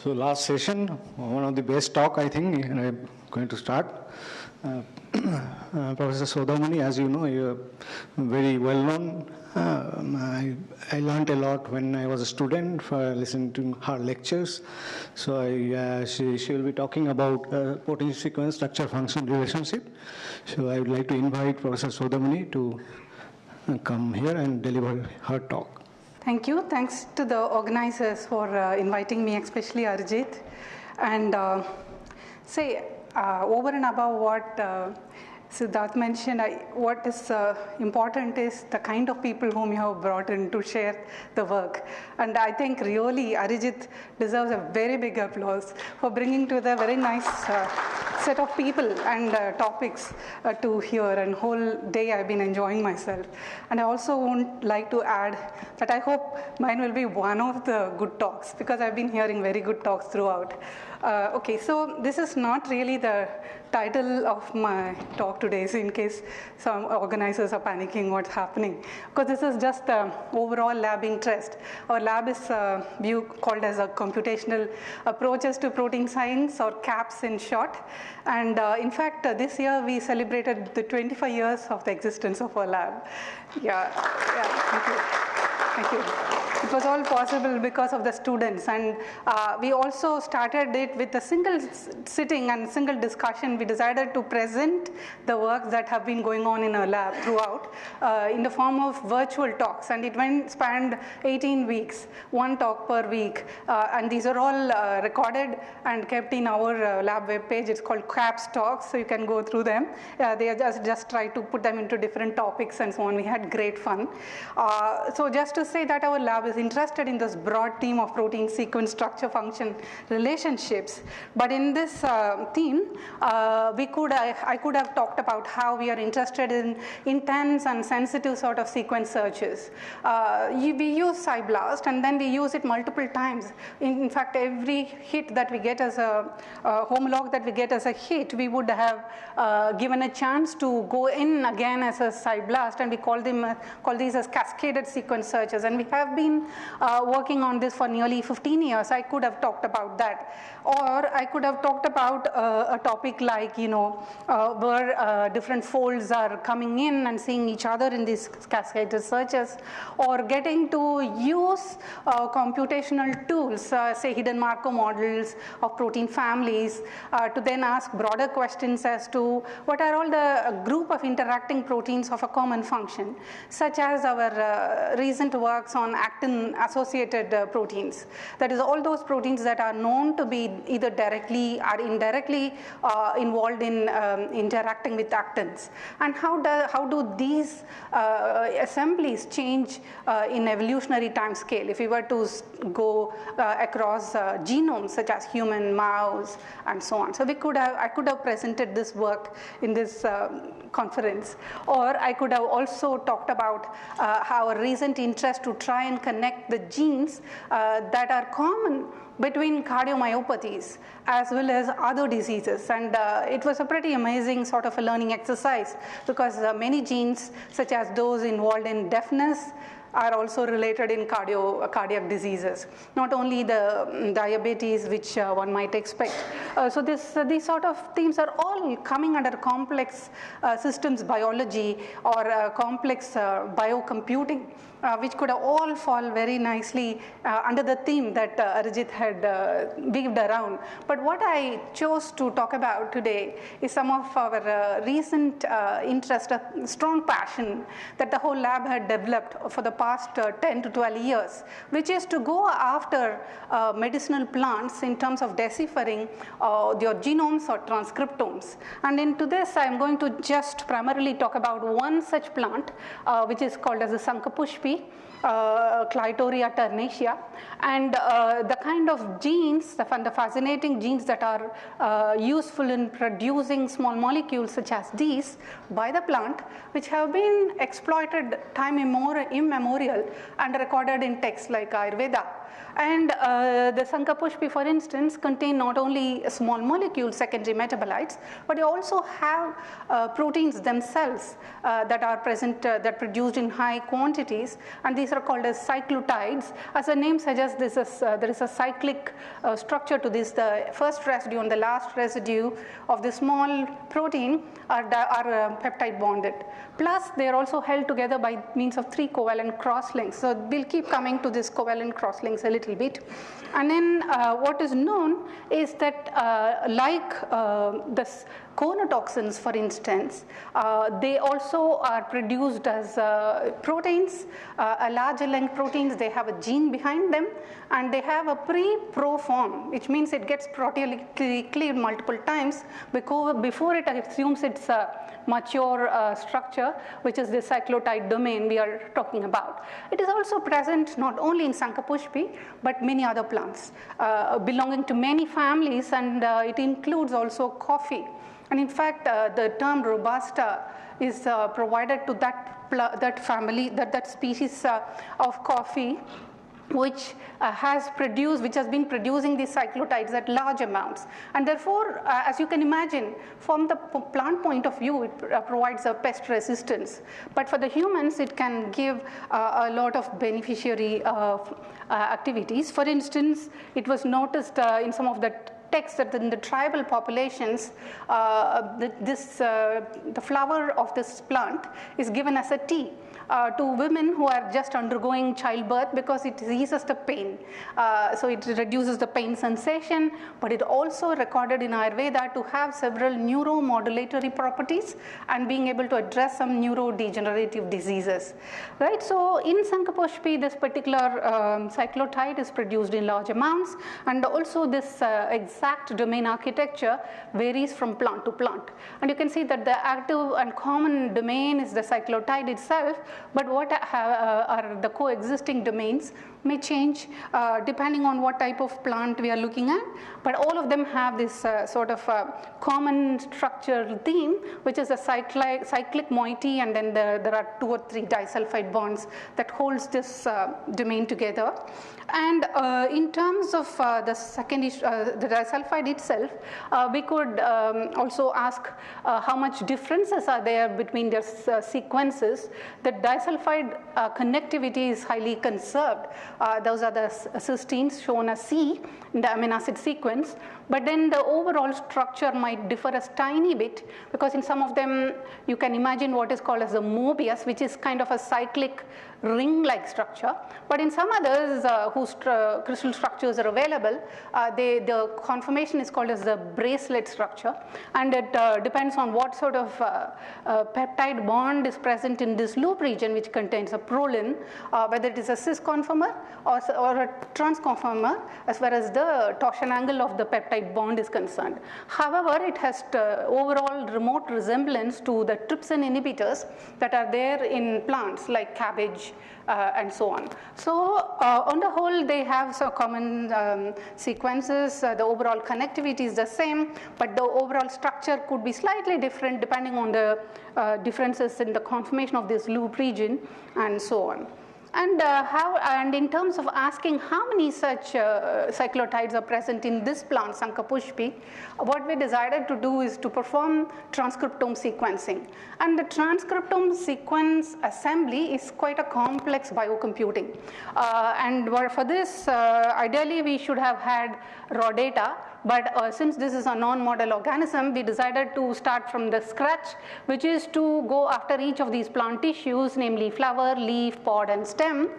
So last session, one of the best talk I think, and I'm going to start. Professor Sowdhamini, as you know, you're very well known. I learned a lot when I was a student for listening to her lectures. So she will be talking about protein sequence structure function relationship. So I would like to invite Professor Sowdhamini to come here and deliver her talk. Thank you. Thanks to the organizers for inviting me, especially Arijit. And over and above what Siddharth mentioned, what is important is the kind of people whom you have brought in to share the work. And I think really Arijit deserves a very big applause for bringing to the very nice set of people and topics to hear, and whole day I've been enjoying myself. And I also would like to add that I hope mine will be one of the good talks, because I've been hearing very good talks throughout. Okay, so this is not really the title of my talk today, so in case some organizers are panicking what's happening, because this is just the overall lab interest. Our lab is called as a computational approaches to protein science, or CAPS in short. And in fact, this year we celebrated the 25 years of the existence of our lab. Yeah, thank you. Thank you. It was all possible because of the students, and we also started it with a single sitting and single discussion. We decided to present the work that have been going on in our lab throughout in the form of virtual talks, and it spanned 18 weeks, one talk per week, and these are all recorded and kept in our lab webpage. It's called CAPS Talks, so you can go through them. They are just try to put them into different topics and so on. We had great fun. So just to say that our lab is interested in this broad theme of protein sequence structure function relationships, but in this theme I could have talked about how we are interested in intense and sensitive sort of sequence searches. We use SciBlast, and then we use it multiple times. In fact, every hit that we get as a homolog that we get as a hit, we would have given a chance to go in again as a SciBlast, and we call these as cascaded sequence searches. And we have been working on this for nearly 15 years. I could have talked about that, or I could have talked about a topic like, where different folds are coming in and seeing each other in these cascaded searches, or getting to use computational tools, say hidden Markov models of protein families, to then ask broader questions as to what are all the group of interacting proteins of a common function, such as our recent works on actin-associated proteins. That is, all those proteins that are known to be either directly or indirectly involved in interacting with actins. And how do these assemblies change in evolutionary time scale if we were to go across genomes such as human, mouse, and so on. So I could have presented this work in this conference, or I could have also talked about our recent interest to try and connect the genes that are common between cardiomyopathies as well as other diseases. And it was a pretty amazing sort of a learning exercise, because many genes, such as those involved in deafness, are also related in cardiac diseases, not only the diabetes, which one might expect. So these sort of themes are all coming under complex systems biology, or complex biocomputing, which could all fall very nicely under the theme that Arijit had weaved around. But what I chose to talk about today is some of our recent interest, a strong passion that the whole lab had developed for the past 10 to 12 years, which is to go after medicinal plants in terms of deciphering their genomes or transcriptomes. And into this, I'm going to just primarily talk about one such plant, which is called as the Sankapushpi, Clitoria ternatea, and the kind of genes, the fascinating genes that are useful in producing small molecules such as these by the plant, which have been exploited time immemorial and recorded in texts like Ayurveda. And the Sankapushpi, for instance, contain not only small molecules, secondary metabolites, but they also have proteins themselves that are present, that produced in high quantities, and these are called as cyclotides. As the name suggests, there is a cyclic structure to this. The first residue and the last residue of the small protein are peptide bonded. Plus, they are also held together by means of 3 covalent crosslinks. So we'll keep coming to this covalent crosslinks a little bit. And then what is known is that this conotoxins, for instance, they also are produced as proteins, larger length proteins. They have a gene behind them, and they have a pre-pro form, which means it gets proteolytically cleaved multiple times before it assumes its mature structure, which is the cyclotide domain we are talking about. It is also present not only in Sankapushpi, but many other plants belonging to many families, and it includes also coffee. And in fact, the term Robusta is provided to that family, that species of coffee, which has been producing these cyclotides at large amounts. And therefore, as you can imagine, from the plant point of view, it provides a pest resistance. But for the humans, it can give a lot of beneficiary activities. For instance, it was noticed in some of the texts that in the tribal populations, the flower of this plant is given as a tea to women who are just undergoing childbirth, because it eases the pain. So it reduces the pain sensation, but it also recorded in Ayurveda to have several neuromodulatory properties and being able to address some neurodegenerative diseases. Right? So in Sankapushpi, this particular cyclotide is produced in large amounts, and also this exact domain architecture varies from plant to plant. And you can see that the active and common domain is the cyclotide itself, but what are the coexisting domains may change depending on what type of plant we are looking at, but all of them have this sort of common structural theme, which is a cyclic moiety, and then there are 2 or 3 disulfide bonds that holds this domain together. And in terms of the disulfide itself, we could also ask how much differences are there between their sequences. The disulfide connectivity is highly conserved. Those are the cysteines shown as C in the amino acid sequence, but then the overall structure might differ a tiny bit, because in some of them you can imagine what is called as a Mobius, which is kind of a cyclic ring-like structure, but in some others whose crystal structures are available, the conformation is called as the bracelet structure, and it depends on what sort of peptide bond is present in this loop region, which contains a prolin, whether it is a cis conformer or a trans conformer, as far as the torsion angle of the peptide bond is concerned. However, it has overall remote resemblance to the trypsin inhibitors that are there in plants like cabbage and so on. So on the whole, they have some common sequences. The overall connectivity is the same, but the overall structure could be slightly different depending on the differences in the conformation of this loop region and so on. And in terms of asking how many such cyclotides are present in this plant, Sankapushpi, what we decided to do is to perform transcriptome sequencing. And the transcriptome sequence assembly is quite a complex biocomputing. And for this, ideally we should have had raw data, but since this is a non-model organism, we decided to start from the scratch, which is to go after each of these plant tissues, namely flower, leaf, pod, and stem,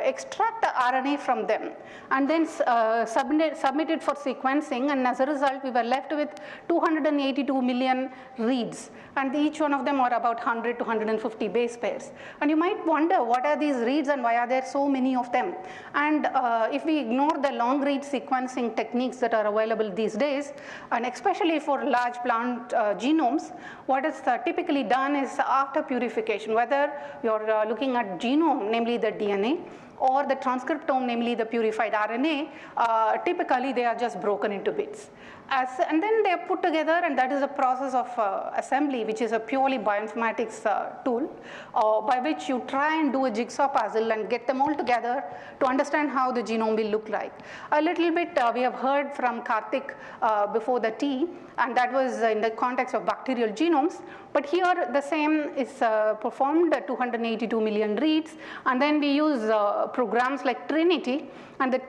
extract the RNA from them, and then submit it for sequencing, and as a result we were left with 282 million reads, and each one of them are about 100 to 150 base pairs. And you might wonder, what are these reads and why are there so many of them? And if we ignore the long read sequencing techniques that are available these days, and especially for large plant genomes, what is typically done is after purification, whether you're looking at genome, namely the DNA, or the transcriptome, namely the purified RNA, typically they are just broken into bits. And then they are put together, and that is a process of assembly, which is a purely bioinformatics tool by which you try and do a jigsaw puzzle and get them all together to understand how the genome will look like. A little bit we have heard from Karthik before the tea, and that was in the context of bacterial genomes. But here the same is performed at 282 million reads, and then we use programs like Trinity, and the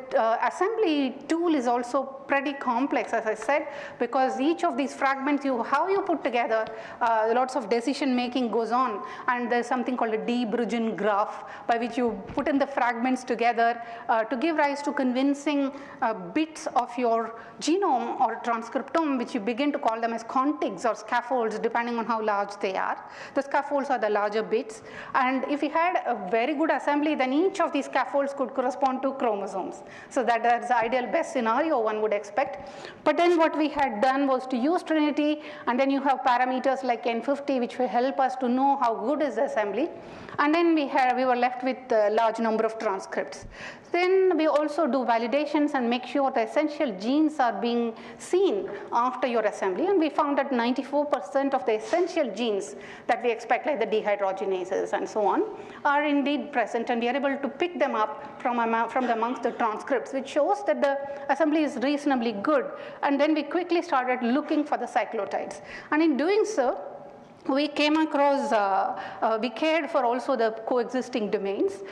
assembly tool is also pretty complex, as I said, because each of these fragments, how you put together, lots of decision making goes on, and there's something called a de-Bruijn graph by which you put in the fragments together to give rise to convincing bits of your genome or transcriptome, which you begin to call them as contigs or scaffolds depending on how large they are. The scaffolds are the larger bits, and if we had a very good assembly, then each of these scaffolds could correspond to chromosomes. So that's the ideal best scenario one would expect. But then what we had done was to use Trinity, and then you have parameters like N50 which will help us to know how good is the assembly, and then we were left with a large number of transcripts. Then we also do validations and make sure the essential genes are being seen after your assembly, and we found that 94% of the essential genes that we expect, like the dehydrogenases and so on, are indeed present, and we are able to pick them up from amongst the transcripts, which shows that the assembly is reasonably good. And then we quickly started looking for the cyclotides, and in doing so, we came across, we cared for also the coexisting domains,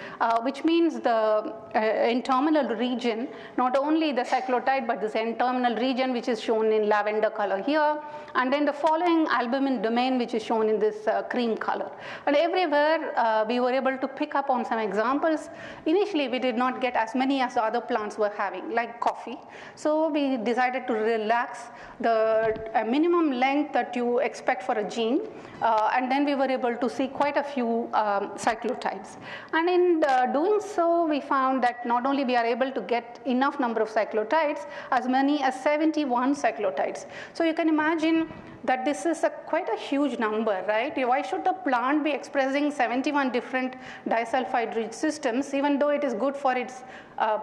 which means the N-terminal region, not only the cyclotide, but this N-terminal region, which is shown in lavender color here, and then the following albumin domain, which is shown in this cream color. And everywhere we were able to pick up on some examples. Initially, we did not get as many as the other plants were having, like coffee. So we decided to relax the minimum length that you expect for a gene. And then we were able to see quite a few cyclotides. And in doing so, we found that not only we are able to get enough number of cyclotides, as many as 71 cyclotides. So you can imagine that this is quite a huge number, right? Why should the plant be expressing 71 different disulfide-rich systems, even though it is good for its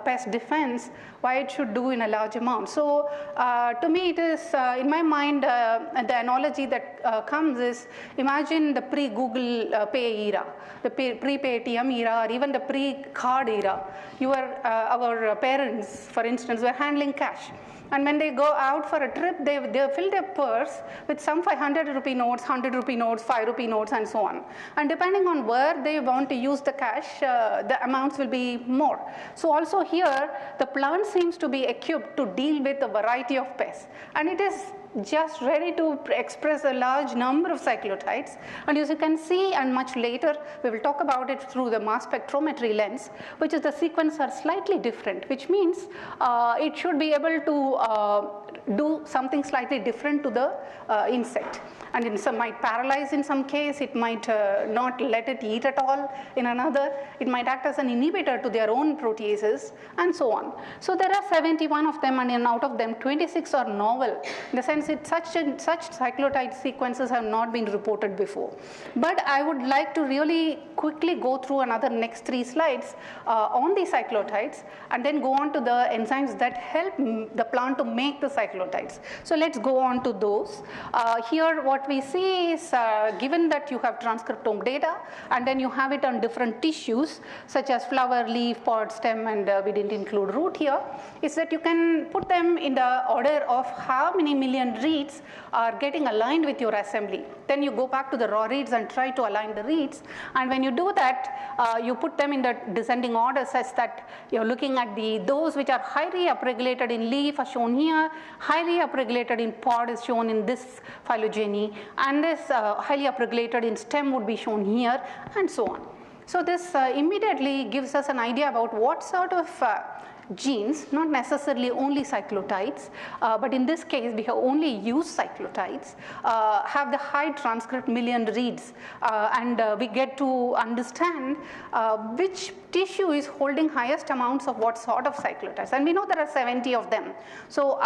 pest defense? Why it should do in a large amount? So to me, it is, in my mind, the analogy that comes is, imagine the pre-Google Pay era, the pre-Paytm era, or even the pre-card era. Our parents, for instance, were handling cash. And when they go out for a trip, they fill their purse with some 500 rupee notes, 100 rupee notes, 5 rupee notes, and so on. And depending on where they want to use the cash, the amounts will be more. So also here, the plant seems to be equipped to deal with a variety of pests. And it is just ready to express a large number of cyclotides. And as you can see, and much later, we will talk about it through the mass spectrometry lens, which is the sequence are slightly different, which means it should be able to do something slightly different to the insect. And in some might paralyze in some case, it might not let it eat at all in another, it might act as an inhibitor to their own proteases, and so on. So there are 71 of them, and out of them 26 are novel, in the sense that such cyclotide sequences have not been reported before. But I would like to really quickly go through another next 3 slides on the cyclotides, and then go on to the enzymes that help the plant to make the cyclotides. So let's go on to those. Here what we see is, given that you have transcriptome data, and then you have it on different tissues, such as flower, leaf, pod, stem, and we didn't include root here, is that you can put them in the order of how many million reads are getting aligned with your assembly. Then you go back to the raw reads and try to align the reads, and when you do that, you put them in the descending order such that you're looking at those which are highly upregulated in leaf are shown here, highly upregulated in pod is shown in this phylogeny, and this highly upregulated in stem would be shown here, and so on. So this immediately gives us an idea about what sort of genes, not necessarily only cyclotides, but in this case we have only used cyclotides, have the high transcript million reads, and we get to understand which tissue is holding highest amounts of what sort of cyclotides, and we know there are 70 of them. So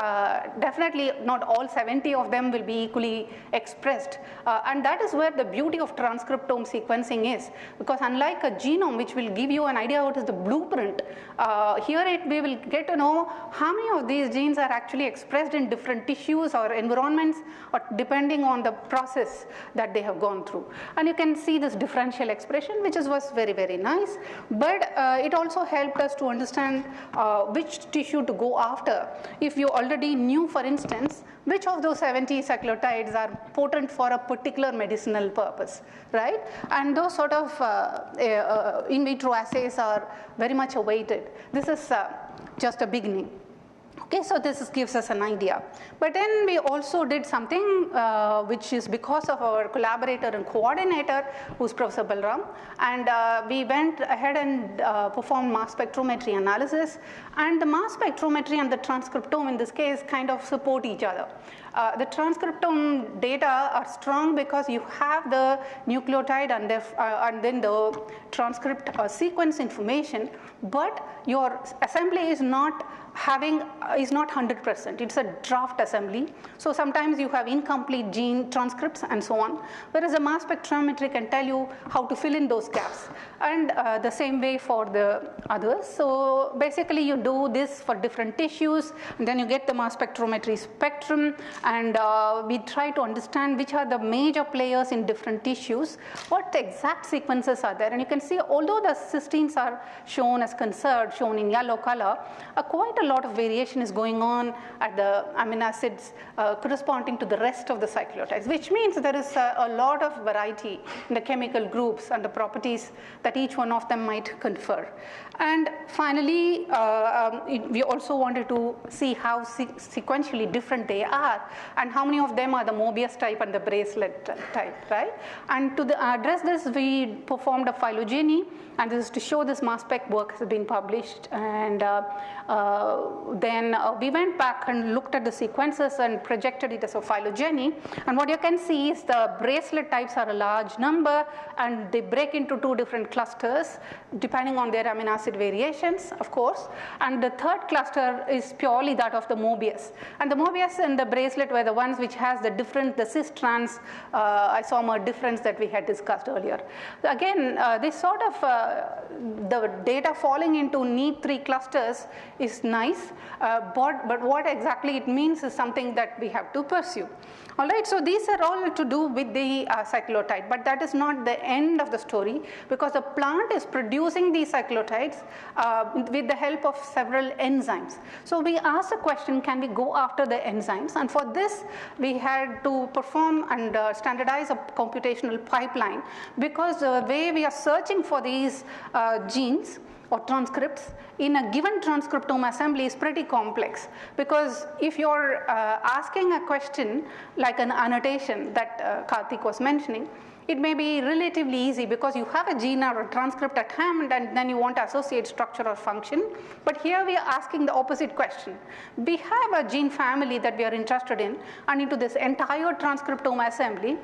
definitely not all 70 of them will be equally expressed, and that is where the beauty of transcriptome sequencing is, because unlike a genome which will give you an idea what is the blueprint, here we will get to know how many of these genes are actually expressed in different tissues or environments, or depending on the process that they have gone through. And you can see this differential expression, which was very, very nice, but it also helped us to understand which tissue to go after. If you already knew, for instance, which of those 70 cyclotides are potent for a particular medicinal purpose, right? And those sort of in vitro assays are very much awaited. This is just a beginning. Okay, so this gives us an idea. But then we also did something which is because of our collaborator and coordinator, who's Professor Balram, and we went ahead and performed mass spectrometry analysis, and the mass spectrometry and the transcriptome in this case kind of support each other. The transcriptome data are strong because you have the nucleotide and then the transcript sequence information, but your assembly is not 100%. It's a draft assembly. So sometimes you have incomplete gene transcripts and so on, whereas a mass spectrometry can tell you how to fill in those gaps, and the same way for the others. So basically you do this for different tissues, and then you get the mass spectrometry spectrum, and we try to understand which are the major players in different tissues, what exact sequences are there. And you can see, although the cysteines are shown as conserved, shown in yellow color, quite a lot of variation is going on at the amino acids corresponding to the rest of the cyclotides, which means there is a lot of variety in the chemical groups and the properties that each one of them might confer. And finally, we also wanted to see how sequentially different they are, and how many of them are the Mobius type and the bracelet type, right? And to address this, we performed a phylogeny, and this is to show this mass spec work has been published. And then we went back and looked at the sequences and projected it as a phylogeny. And what you can see is the bracelet types are a large number, and they break into two different clusters depending on their amino acid variations, of course. And the third cluster is purely that of the Mobius. And the Mobius and the bracelet were the ones which has the cis-trans isomer difference that we had discussed earlier. Again, this sort of the data falling into neat 3 clusters is nice, but what exactly it means is something that we have to pursue. All right, so these are all to do with the cyclotide, but that is not the end of the story, because the plant is producing these cyclotides with the help of several enzymes. So we asked the question, can we go after the enzymes? And for this, we had to perform and standardize a computational pipeline, because the way we are searching for these genes or transcripts in a given transcriptome assembly is pretty complex, because if you're asking a question like an annotation that Karthik was mentioning, it may be relatively easy because you have a gene or a transcript at hand, and then you want to associate structure or function. But here we are asking the opposite question. We have a gene family that we are interested in, and into this entire transcriptome assembly,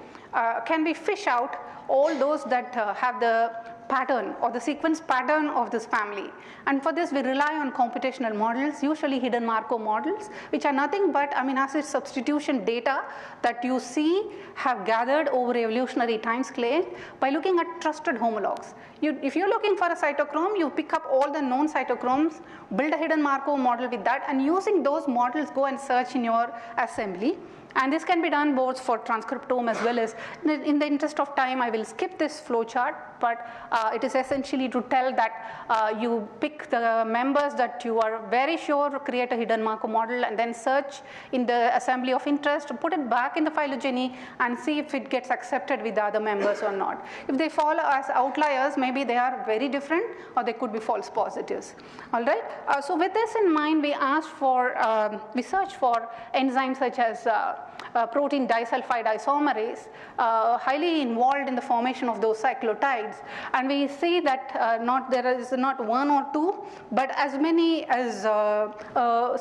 can we fish out all those that have the pattern or the sequence pattern of this family? And for this we rely on computational models, usually hidden Markov models, which are nothing but amino acid substitution data that you see have gathered over evolutionary time scale by looking at trusted homologs. If you're looking for a cytochrome, you pick up all the known cytochromes, build a hidden Markov model with that, and using those models go and search in your assembly. And this can be done both for transcriptome as well as, in the interest of time, I will skip this flowchart, but it is essentially to tell that you pick the members that you are very sure, create a hidden Markov model, and then search in the assembly of interest, put it back in the phylogeny, and see if it gets accepted with the other members or not. If they fall as outliers, maybe they are very different, or they could be false positives. All right. So with this in mind, we asked for, we searched for enzymes such as protein disulfide isomerase, highly involved in the formation of those cyclotides. And we see that there is not one or two, but as many as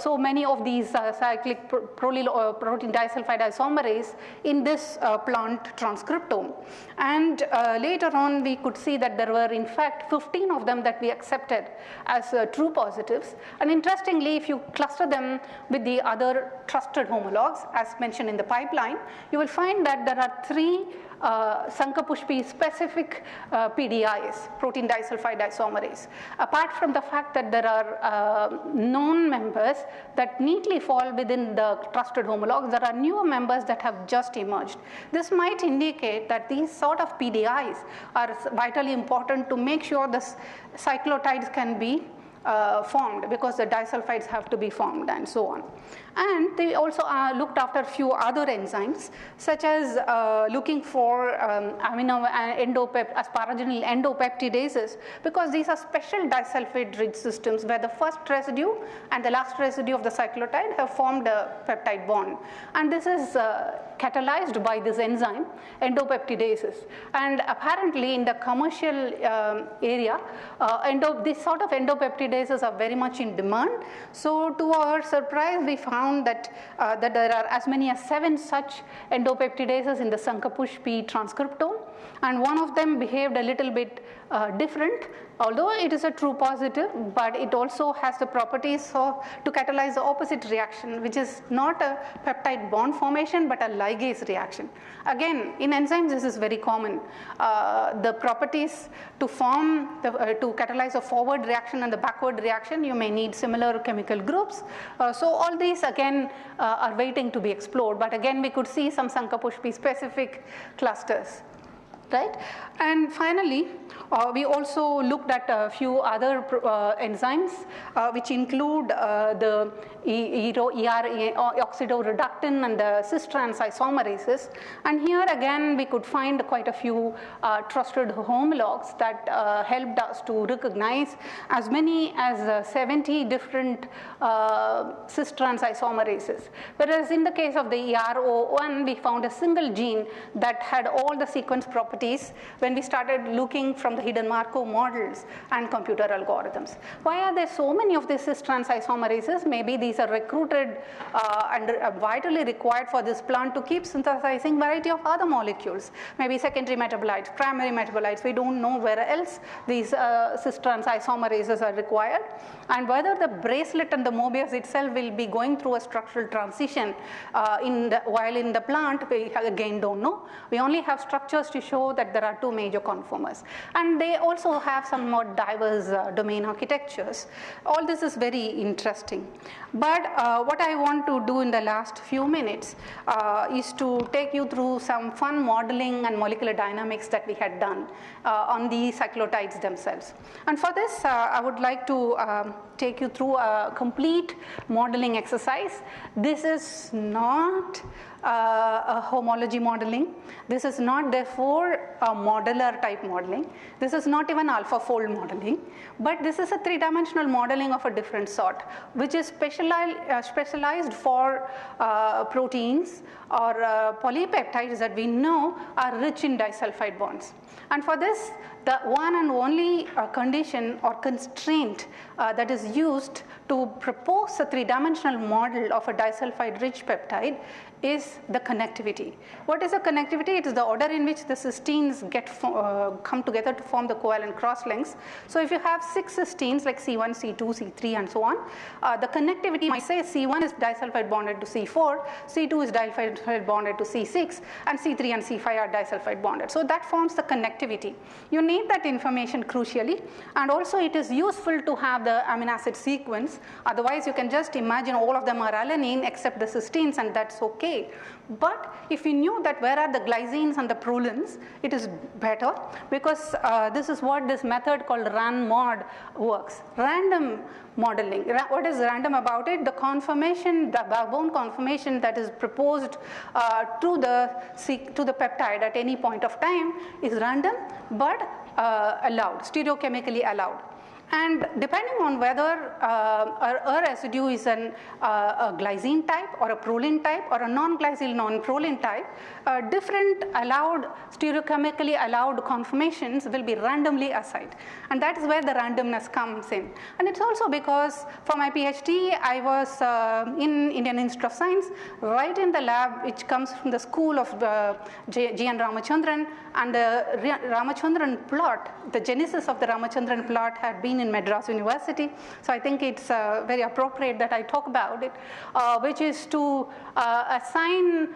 so many of these cyclic protein disulfide isomerase in this plant transcriptome. And later on we could see that there were in fact 15 of them that we accepted as true positives. And interestingly, if you cluster them with the other trusted homologs as mentioned in the pipeline, you will find that there are 3 Sankapushpi specific PDIs, protein disulfide isomerase. Apart from the fact that there are known members that neatly fall within the trusted homologs, there are newer members that have just emerged. This might indicate that these sort of PDIs are vitally important to make sure the cyclotides can be formed, because the disulfides have to be formed and so on. And they also looked after a few other enzymes, such as looking for asparagine endopeptidases, because these are special disulfide rich systems where the first residue and the last residue of the cyclotide have formed a peptide bond. And this is catalyzed by this enzyme, endopeptidases. And apparently in the commercial area, these sort of endopeptidases are very much in demand. So to our surprise, we found that there are as many as 7 such endopeptidases in the Sankapushpi transcriptome, and one of them behaved a little bit different, although it is a true positive, but it also has the properties to catalyze the opposite reaction, which is not a peptide bond formation but a ligase reaction. Again, in enzymes this is very common. The properties to form to catalyze a forward reaction and the backward reaction, you may need similar chemical groups. So all these again are waiting to be explored, but again we could see some Sankapushpi specific clusters. Right? And finally, we also looked at a few other enzymes which include the oxidoreductin and the cis-trans isomerases. And here again we could find quite a few trusted homologs that helped us to recognize as many as 70 different cis-trans isomerases. Whereas in the case of the ERO1, we found a single gene that had all the sequence properties when we started looking from the hidden Markov models and computer algorithms. Why are there so many of these cis-trans isomerases? Maybe these are recruited and vitally required for this plant to keep synthesizing variety of other molecules, maybe secondary metabolites, primary metabolites. We don't know where else these cis-trans isomerases are required, and whether the bracelet and the Mobius itself will be going through a structural transition while in the plant, we again don't know. We only have structures to show that there are 2 major conformers, and they also have some more diverse domain architectures. All this is very interesting, but what I want to do in the last few minutes is to take you through some fun modeling and molecular dynamics that we had done on the cyclotides themselves. And for this I would like to take you through a complete modeling exercise. This is not a homology modeling. This is not therefore a modular type modeling. This is not even AlphaFold modeling, but this is a 3-dimensional modeling of a different sort, which is specialized for proteins or polypeptides that we know are rich in disulfide bonds. And for this, the one and only condition or constraint that is used to propose a 3-dimensional model of a disulfide rich peptide is the connectivity. What is the connectivity? It is the order in which the cysteines come together to form the covalent cross links. So if you have 6 cysteines like C1, C2, C3 and so on, the connectivity might say C1 is disulfide bonded to C4, C2 is disulfide bonded to C6, and C3 and C5 are disulfide bonded. So that forms the connectivity. You need that information crucially, and also it is useful to have the amino acid sequence. Otherwise you can just imagine all of them are alanine except the cysteines, and that's okay. But if we knew that where are the glycines and the prolines, it is better, because this is what this method called RAN-mod works. Random modeling. What is random about it? The conformation, the backbone conformation that is proposed to the peptide at any point of time is random, but allowed, stereochemically allowed. And depending on whether a residue is a glycine type or a proline type or a non-glycyl non-proline type, different allowed stereochemically allowed conformations will be randomly assigned, and that is where the randomness comes in. And it's also because for my PhD I was in Indian Institute of Science, right in the lab which comes from the school of G.N. Ramachandran, and the Ramachandran plot, the genesis of the Ramachandran plot had been in Madras University. So I think it's very appropriate that I talk about it, which is to assign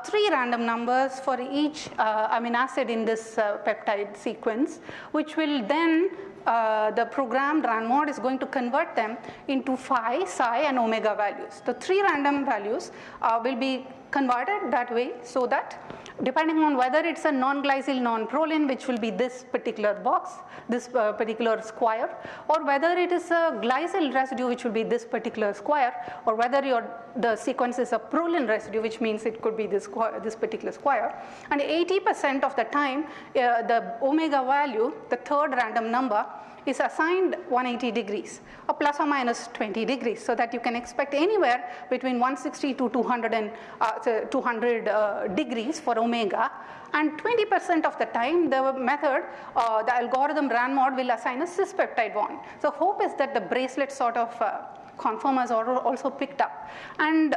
3 random numbers for each amino acid in this peptide sequence, which will then the programmed rand mod is going to convert them into phi, psi and omega values. The 3 random values will be converted that way, so that depending on whether it's a non-glycyl non-proline, which will be this particular box, this particular square, or whether it is a glycyl residue, which will be this particular square, or whether the sequence is a proline residue, which means it could be this particular square. And 80% of the time, the omega value, the 3rd random number, is assigned 180 degrees or plus or minus 20 degrees, so that you can expect anywhere between 160 to 200 degrees for omega, and 20% of the time the method, the algorithm rand mod will assign a cis peptide bond. So hope is that the bracelet sort of conformers are also picked up, and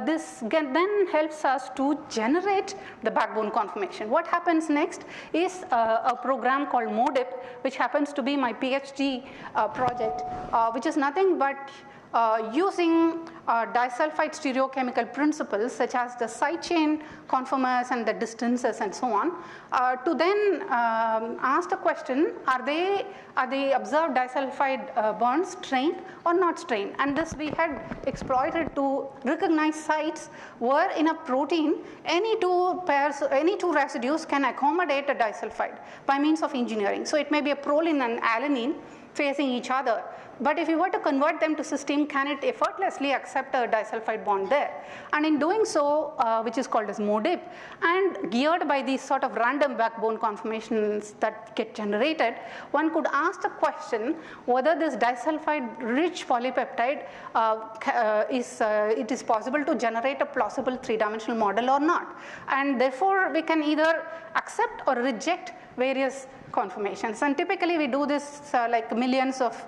this then helps us to generate the backbone conformation. What happens next is a program called MODIP, which happens to be my PhD project, which is nothing but using disulfide stereochemical principles such as the side chain conformers and the distances and so on, to then ask the question, are the observed disulfide bonds strained or not strained? And this we had exploited to recognize sites where in a protein any 2 pairs, any 2 residues can accommodate a disulfide by means of engineering. So it may be a proline and alanine facing each other, but if you were to convert them to cysteine, can it effortlessly accept a disulfide bond there? And in doing so, which is called as MODIP, and geared by these sort of random backbone conformations that get generated, one could ask the question whether this disulfide rich polypeptide it is possible to generate a plausible 3-dimensional model or not. And therefore we can either accept or reject various conformations, and typically we do this like millions of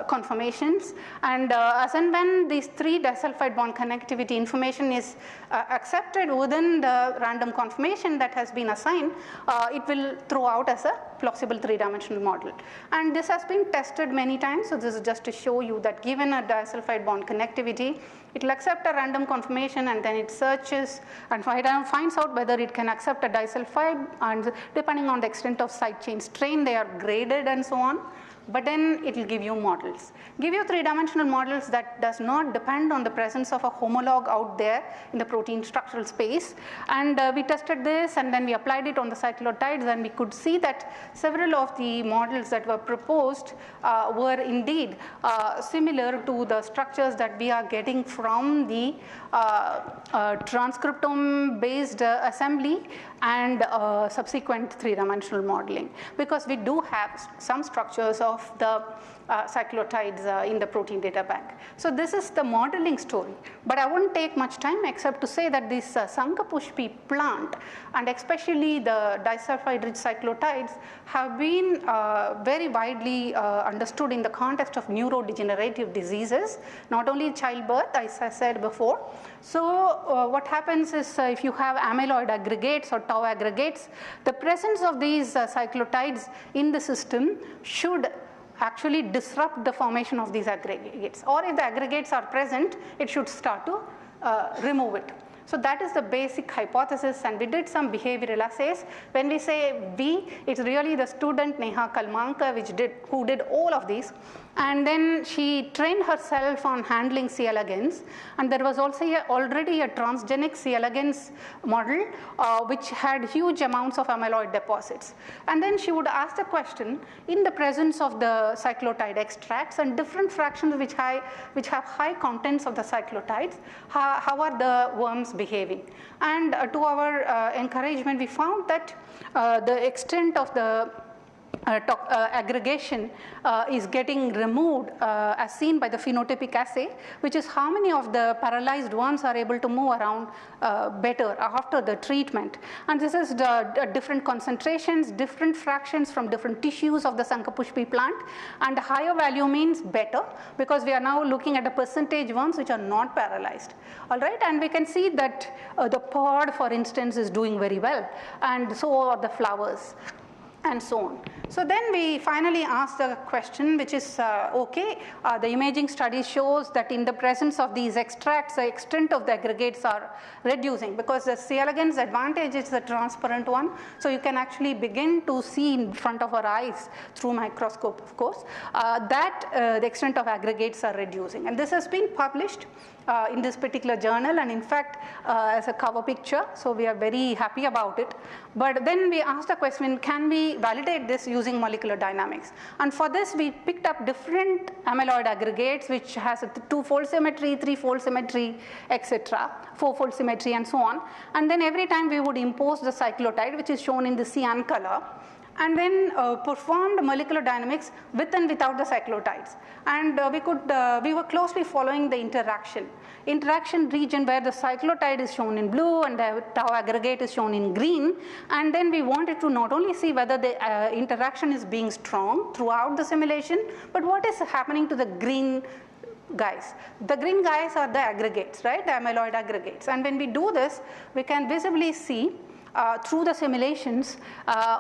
conformations, and as and when these 3 disulfide bond connectivity information is accepted within the random conformation that has been assigned, it will throw out as a plausible 3-dimensional model. And this has been tested many times, so this is just to show you that given a disulfide bond connectivity, it will accept a random conformation, and then it searches and finds out whether it can accept a disulfide, and depending on the extent of side chain strain, they are graded and so on. But then it will give you models. Give you 3-dimensional models that does not depend on the presence of a homologue out there in the protein structural space. And we tested this, and then we applied it on the cyclotides, and we could see that several of the models that were proposed were indeed similar to the structures that we are getting from the transcriptome based assembly and subsequent 3-dimensional modeling, because we do have some structures of the cyclotides in the protein data bank. So this is the modeling story, but I won't take much time except to say that this Sankapushpi plant, and especially the disulfide rich cyclotides, have been very widely understood in the context of neurodegenerative diseases, not only childbirth, as I said before. So what happens is if you have amyloid aggregates or tau aggregates, the presence of these cyclotides in the system should actually disrupt the formation of these aggregates, or if the aggregates are present, it should start to remove it. So that is the basic hypothesis, and we did some behavioral assays. When we say we, it's really the student Neha Kalmanka who did all of these, and then she trained herself on handling C. elegans, and there was also already a transgenic C. elegans model which had huge amounts of amyloid deposits. And then she would ask the question, in the presence of the cyclotide extracts and different fractions which have high contents of the cyclotides, how are the worms behaving? And to our encouragement, we found that the extent of the aggregation is getting removed as seen by the phenotypic assay, which is how many of the paralyzed worms are able to move around better after the treatment. And this is the different concentrations, different fractions from different tissues of the Sankapushpi plant, and higher value means better, because we are now looking at the percentage worms which are not paralyzed. All right, and we can see that the pod, for instance, is doing very well, and so are the flowers, and so on. So then we finally ask the question, which is the imaging study shows that in the presence of these extracts, the extent of the aggregates are reducing, because the C. elegans advantage is the transparent one, so you can actually begin to see in front of our eyes through microscope, of course, that the extent of aggregates are reducing. And this has been published in this particular journal, and in fact as a cover picture, so we are very happy about it. But then we asked the question, can we validate this using molecular dynamics? And for this we picked up different amyloid aggregates which has a 2-fold symmetry, 3-fold symmetry, etc., 4-fold symmetry, and so on. And then every time we would impose the cyclotide, which is shown in the cyan color, and then performed molecular dynamics with and without the cyclotides. And we were closely following the interaction region where the cyclotide is shown in blue and the tau aggregate is shown in green. And then we wanted to not only see whether the interaction is being strong throughout the simulation, but what is happening to the green guys. The green guys are the aggregates, right, the amyloid aggregates. And when we do this, we can visibly see through the simulations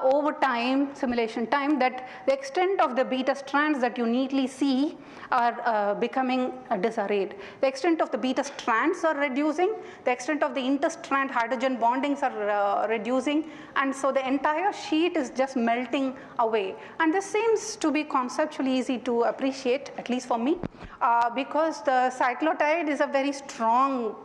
over time, simulation time, that the extent of the beta strands that you neatly see are becoming disarrayed. The extent of the beta strands are reducing, the extent of the interstrand hydrogen bondings are reducing, and so the entire sheet is just melting away. And this seems to be conceptually easy to appreciate, at least for me, because the cyclotide is a very strong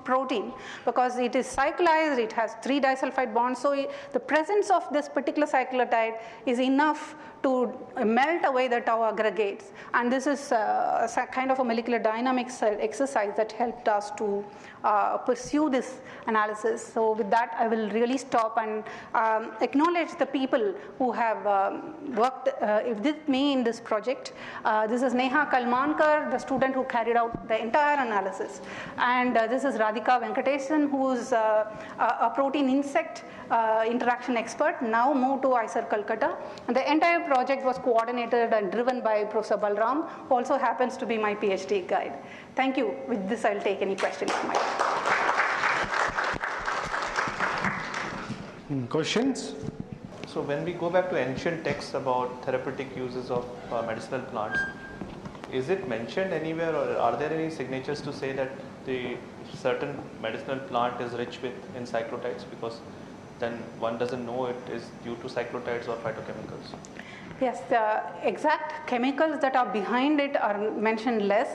protein, because it is cyclized, it has 3 disulfide bonds. So the presence of this particular cyclotide is enough to melt away the tau aggregates. And this is a kind of a molecular dynamics exercise that helped us to pursue this analysis. So with that, I will really stop and acknowledge the people who have worked with me in this project. This is Neha Kalmankar, the student who carried out the entire analysis. And this is Radhika Venkatesan, who is a protein insect interaction expert, now moved to IISER Calcutta. And the entire project was coordinated and driven by Professor Balram, who also happens to be my PhD guide. Thank you. With this, I'll take any questions from my questions? So when we go back to ancient texts about therapeutic uses of medicinal plants, is it mentioned anywhere, or are there any signatures to say that the certain medicinal plant is rich with cyclotides, because then one doesn't know it is due to cyclotides or phytochemicals? Yes, the exact chemicals that are behind it are mentioned less,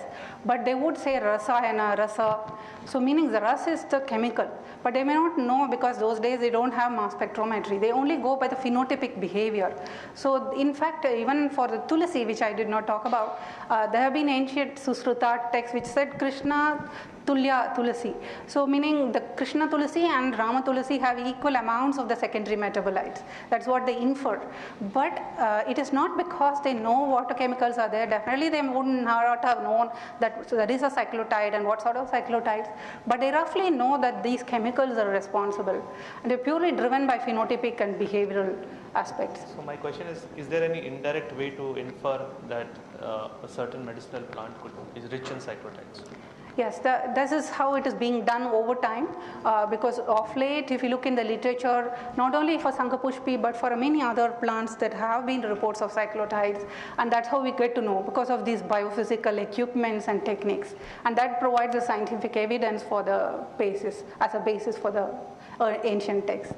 but they would say rasayana, rasa. So meaning the ras is the chemical, but they may not know, because those days they don't have mass spectrometry. They only go by the phenotypic behavior. So in fact, even for the tulsi, which I did not talk about, there have been ancient Susruta texts which said Krishna Tulya Tulasi. So meaning the Krishna Tulasi and Rama Tulasi have equal amounts of the secondary metabolites. That's what they infer. But it is not because they know what chemicals are there. Definitely they would not have known that there is a cyclotide and what sort of cyclotides. But they roughly know that these chemicals are responsible. And they're purely driven by phenotypic and behavioral aspects. So my question is there any indirect way to infer that a certain medicinal plant is rich in cyclotides? Yes, this is how it is being done over time, because of late, if you look in the literature, not only for Sankapushpi, but for many other plants, that have been reports of cyclotides, and that's how we get to know, because of these biophysical equipments and techniques, and that provides the scientific evidence for the basis, as a basis for the ancient texts.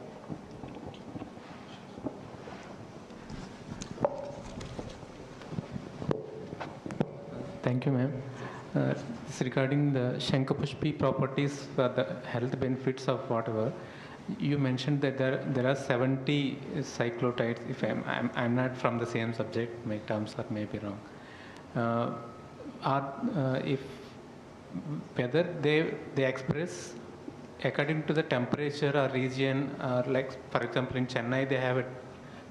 Thank you, ma'am. Regarding the Sankapushpi properties for the health benefits of whatever, you mentioned that there are 70 cyclotides. If I'm not from the same subject, my terms are maybe wrong. If whether they express according to the temperature or region, or like for example in Chennai they have a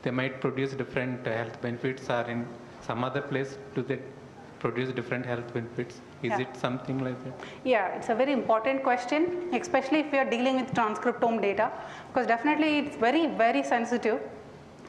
they might produce different health benefits, or in some other place do they produce different health benefits? Is it something like that? Yeah, it's a very important question, especially if we are dealing with transcriptome data, because definitely it's very, very sensitive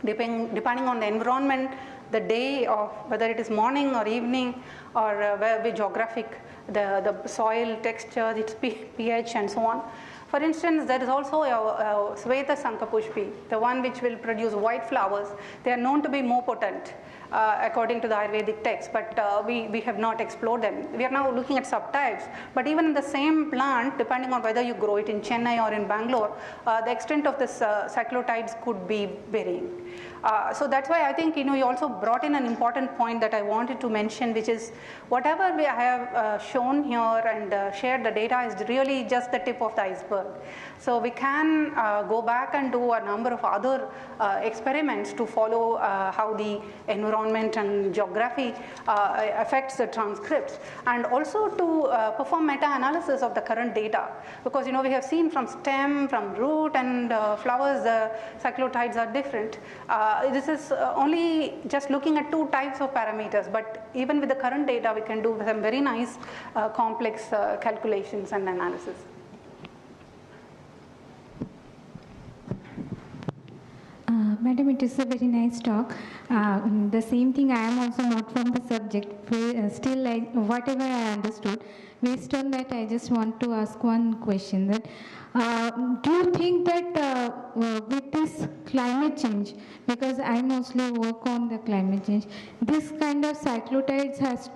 depending on the environment, the day, of whether it is morning or evening, or where the geographic, the soil texture, its pH and so on. For instance, there is also a Sankapushpi, the one which will produce white flowers. They are known to be more potent according to the Ayurvedic text, but we have not explored them. We are now looking at subtypes, but even in the same plant, depending on whether you grow it in Chennai or in Bangalore, the extent of this cyclotides could be varying. So that's why I think you also brought in an important point that I wanted to mention, which is whatever we have shown here and shared the data is really just the tip of the iceberg. So we can go back and do a number of other experiments to follow how the environment and geography affects the transcripts, and also to perform meta-analysis of the current data, because we have seen from stem, from root and flowers the cyclotides are different. This is only just looking at 2 types of parameters, but even with the current data we can do some very nice complex calculations and analysis. Madam, it is a very nice talk. The same thing, I am also not from the subject. Still, whatever I understood, based on that, I just want to ask one question. That do you think that with this climate change, because I mostly work on the climate change, this kind of cyclotides has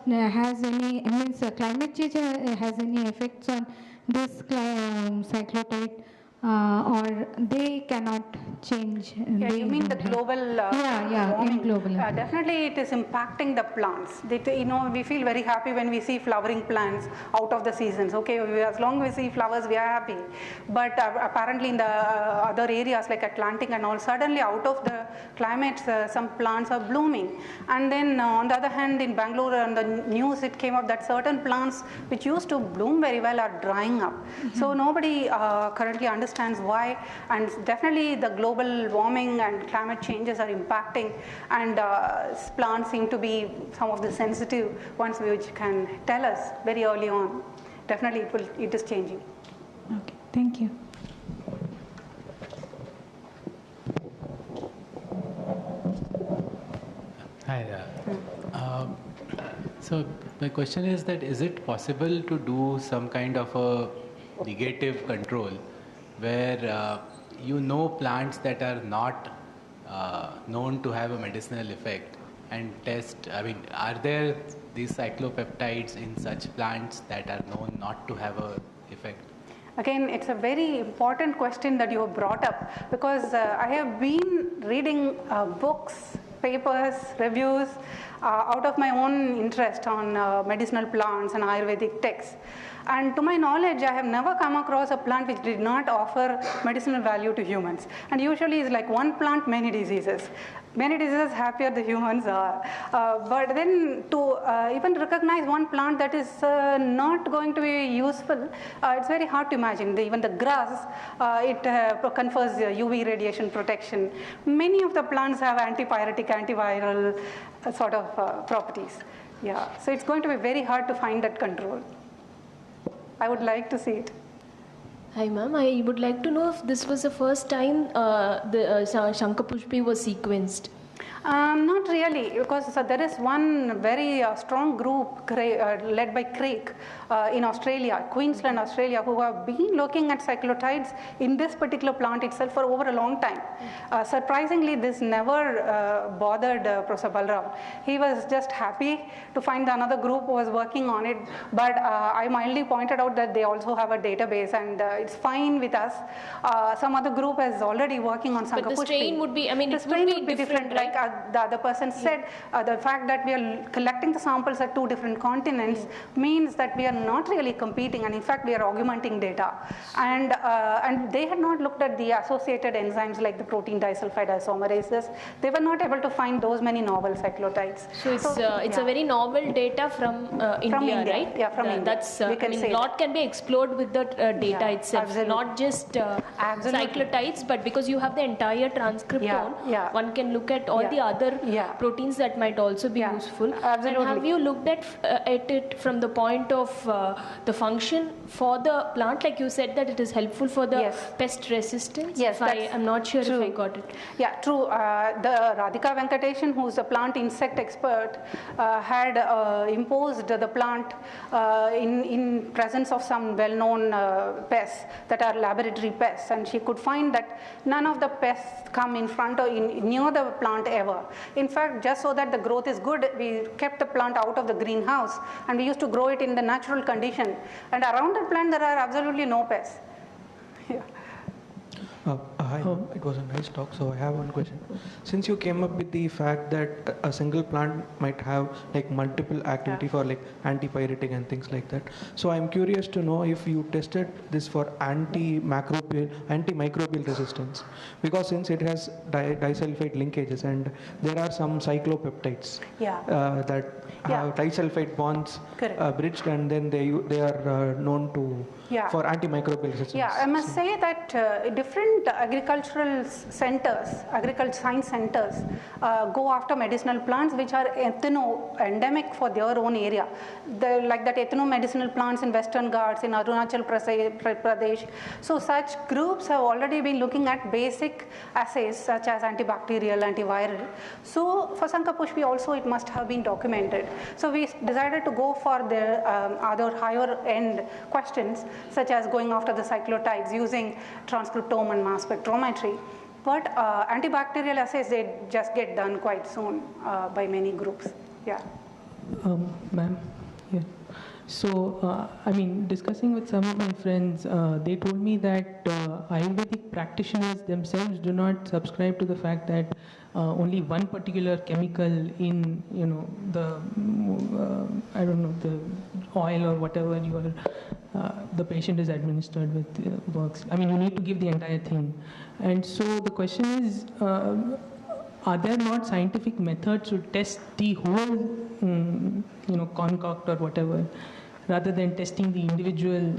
any, climate change has any effects on this cyclotide? Or they cannot change. Yeah, you mean the global warming? Global. Definitely it is impacting the plants. We feel very happy when we see flowering plants out of the seasons. Okay, as long as we see flowers, we are happy. But apparently in the other areas like Atlantic and all, suddenly out of the climates, some plants are blooming. And then on the other hand, in Bangalore, on the news it came up that certain plants which used to bloom very well are drying up. So nobody currently understands why, and definitely the global warming and climate changes are impacting, and plants seem to be some of the sensitive ones which can tell us very early on. Definitely it is changing. Okay, thank you. Hi. So my question is that is it possible to do some kind of a negative control where plants that are not known to have a medicinal effect and test, are there these cyclopeptides in such plants that are known not to have a effect? Again, it's a very important question that you have brought up, because I have been reading books, papers, reviews out of my own interest on medicinal plants and Ayurvedic texts. And to my knowledge, I have never come across a plant which did not offer medicinal value to humans. And usually it's like one plant, many diseases. Many diseases, happier the humans are. But then to even recognize one plant that is not going to be useful, it's very hard to imagine. Even the grass, it confers UV radiation protection. Many of the plants have antipyretic, antiviral sort of properties. Yeah, so it's going to be very hard to find that control. I would like to see it. Hi ma'am, I would like to know if this was the first time the Sankapushpi was sequenced. Not really, because there is one very strong group led by Craig in Australia, Queensland, Australia, who have been looking at cyclotides in this particular plant itself for over a long time. Surprisingly, this never bothered Professor Balram. He was just happy to find another group who was working on it, but I mildly pointed out that they also have a database, and it's fine with us. Some other group is already working on Sankapushpi. But the strain would be, the strain would be different. Like the other person said, the fact that we are collecting the samples at 2 different continents means that we are not really competing, and in fact we are augmenting data. And they had not looked at the associated enzymes like the protein disulfide isomerases. They were not able to find those many novel cyclotides. So it's a very novel data from India, right? Yeah, from India. That's we can say lot can be explored with the data itself, absolutely. not just cyclotides, but because you have the entire transcriptome, one can look at all the other proteins that might also be useful. Absolutely. And have you looked at it from the point of the function for the plant? Like you said that it is helpful for the pest resistance. Yes, I'm not sure true. if I got it. Yeah, true. The Radhika Venkatesan, who's a plant insect expert, had imposed the plant in presence of some well-known pests that are laboratory pests, and she could find that none of the pests come in front or near the plant ever. In fact, just so that the growth is good, we kept the plant out of the greenhouse and we used to grow it in the natural condition. And around the plant there are absolutely no pests. Hi, it was a nice talk. So I have one question. Since you came up with the fact that a single plant might have like multiple activity for like antipyretic and things like that, so I'm curious to know if you tested this for antimicrobial resistance, because since it has disulfide linkages and there are some cyclopeptides that have disulfide bonds bridged, and then they are known to for antimicrobial resistance. Yeah, I must say that different agricultural centers, agricultural science centers go after medicinal plants which are endemic for their own area. Like that ethno-medicinal plants in Western Ghats, in Arunachal Pradesh. So such groups have already been looking at basic assays such as antibacterial, antiviral. So for Sankapushpi also it must have been documented. So we decided to go for the other higher end questions, such as going after the cyclotides using transcriptome and mass spectrometry. But antibacterial assays, they just get done quite soon by many groups. Yeah. Ma'am, yeah. So, I mean, discussing with some of my friends, they told me that Ayurvedic practitioners themselves do not subscribe to the fact that only one particular chemical in, the, I don't know, the oil or whatever the patient is administered with works. I mean, you need to give the entire thing. And so the question is, are there not scientific methods to test the whole, concoct or whatever, rather than testing the individual?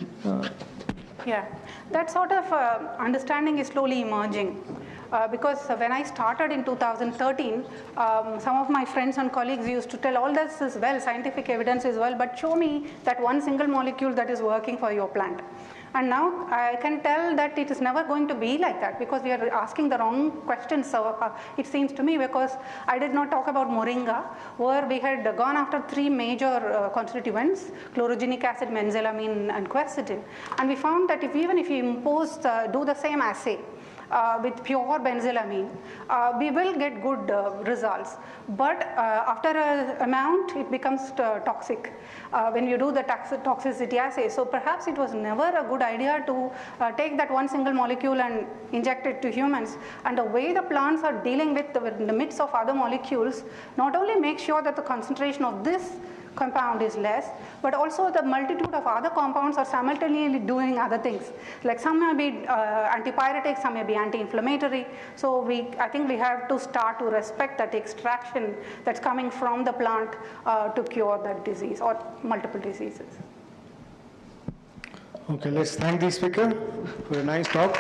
Yeah, that sort of understanding is slowly emerging. Because when I started in 2013, some of my friends and colleagues used to tell, all this is well, scientific evidence is well, but show me that one single molecule that is working for your plant. And now I can tell that it is never going to be like that, because we are asking the wrong questions, so it seems to me, because I did not talk about moringa, where we had gone after 3 major constituents, chlorogenic acid, benzylamine and quercetin, and we found that even if you do the same assay, with pure benzylamine, we will get good results. But after an amount, it becomes toxic when you do the toxicity assay. So perhaps it was never a good idea to take that one single molecule and inject it to humans. And the way the plants are dealing with in the midst of other molecules, not only make sure that the concentration of this compound is less, but also the multitude of other compounds are simultaneously doing other things. Like some may be antipyretic, some may be anti-inflammatory. So I think we have to start to respect that extraction that's coming from the plant to cure that disease or multiple diseases. Okay, let's thank the speaker for a nice talk.